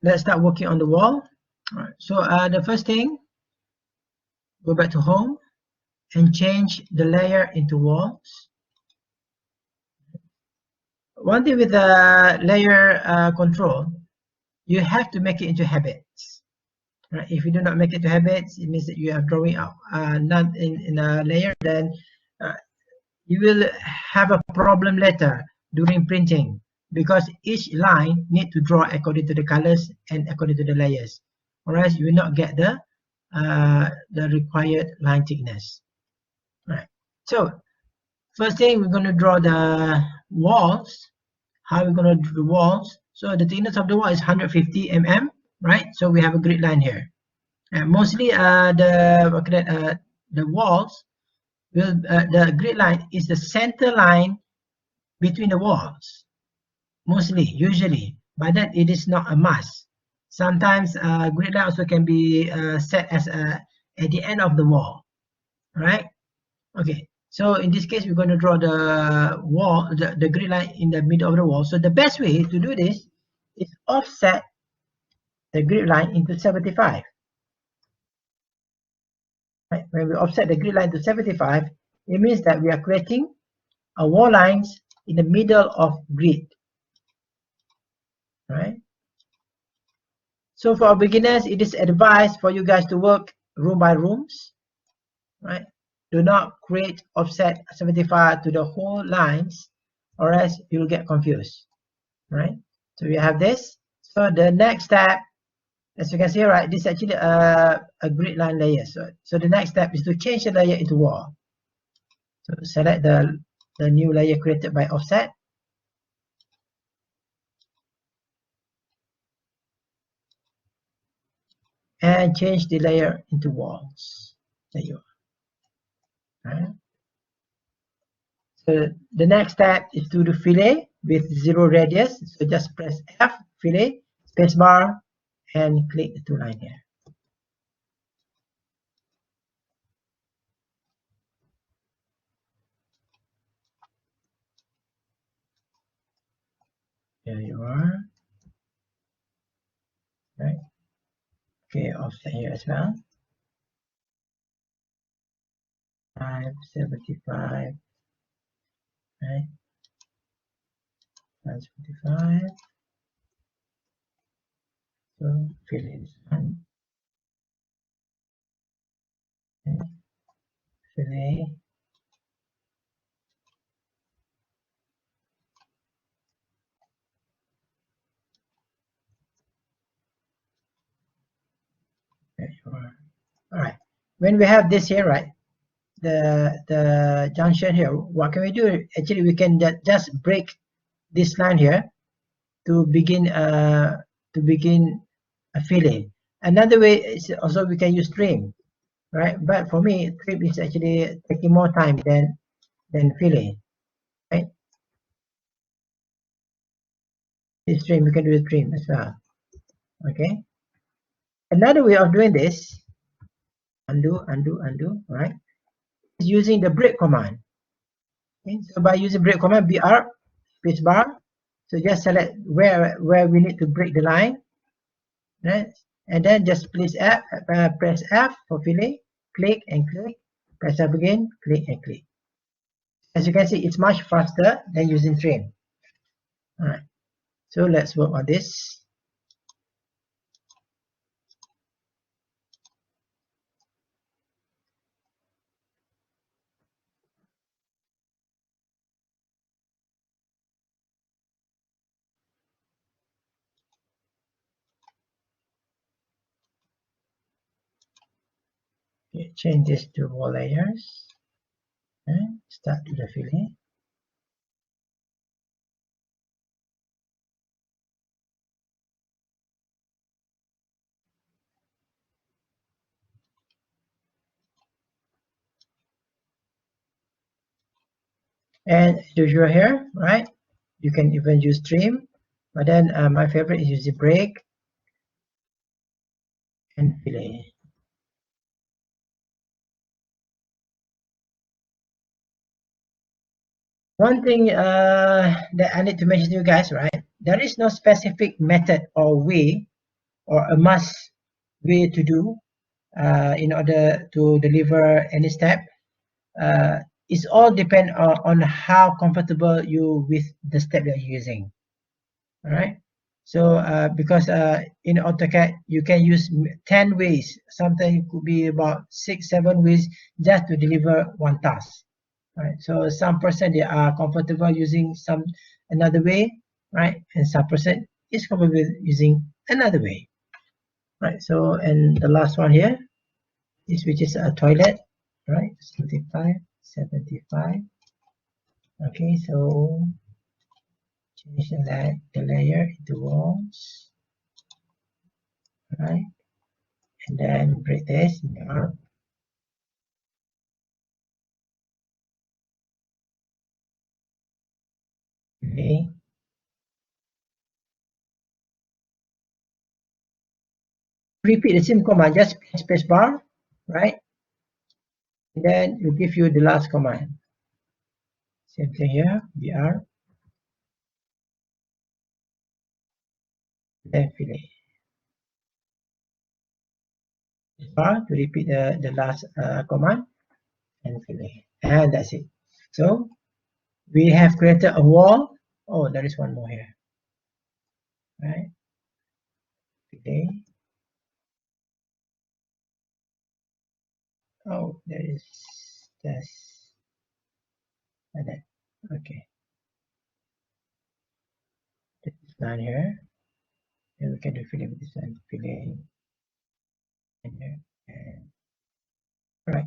let's start working on the wall. All right, so the first thing, go back to home and change the layer into walls. One thing with the layer control, you have to make it into habits. Right? If you do not make it to habits, it means that you are drawing out not in a layer, then you will have a problem later during printing, because each line need to draw according to the colors and according to the layers, or else you will not get the required line thickness. Right. So first thing, we're going to draw the walls. How are we going to do the walls? So the thickness of the wall is 150 mm, right? So we have a grid line here. And mostly the walls will the grid line is the center line between the walls. Mostly, usually, but that it is not a must. Sometimes grid line also can be set as at the end of the wall, right? Okay. So in this case, we're going to draw the wall, the grid line in the middle of the wall. So the best way to do this is offset the grid line into 75. Right? When we offset the grid line to 75, it means that we are creating a wall lines in the middle of grid. Right? So for beginners, it is advised for you guys to work room by rooms. Right? Do not create offset 75 to the whole lines, or else you'll get confused. Right? So we have this. So the next step, as you can see, right, this is actually a grid line layer. So the next step is to change the layer into wall. So select the new layer created by offset. And change the layer into walls. There you are. Right. So the next step is to do fillet with 0 radius. So just press F, fillet, spacebar, and click the 2 line here. There you are. Right. Okay, offset here as well. 575. Right. 575. So fillet this one. Okay. Fillet. There you are. All right. When we have this here, right, the junction here, what can we do? Actually, we can just break this line here to begin a fillet. Another way is also we can use trim, right? But for me, trim is actually taking more time than fillet, right? This trim, we can do the trim as well. Okay. Another way of doing this, undo, right, is using the break command. Okay. So by using break command, BR, spacebar. So just select where we need to break the line, right? And then just press F for fillet, click and click, press F again, click and click. As you can see, it's much faster than using trim. All right, so let's work on this. Okay, change this to wall layers. Okay, start with the fillet. And as usual here, right, you can even use trim, but then my favorite is using break and fillet. One thing that I need to mention to you guys, right, there is no specific method or way or a must way to do in order to deliver any step. It's all depend on how comfortable you with the step that you're using. All right. So because in AutoCAD you can use 10 ways, sometimes it could be about 6-7 ways just to deliver one task. Right. So some person they are comfortable using some another way, right, and some person is comfortable using another way. Right. So and the last one here is which is a toilet, right? 75. Okay, so change the layer into walls, right? And then break this in the arm. Okay. Repeat the same command, just space bar, right? And then it will give you the last command. Same thing here, BR, then fillet. Bar to repeat the last command and fillet. And that's it. So we have created a wall. Oh, there is one more here, right? Fillet. Oh, there is this and then okay. This is down here. And we can do fillet with this one. Fillet and here. And right.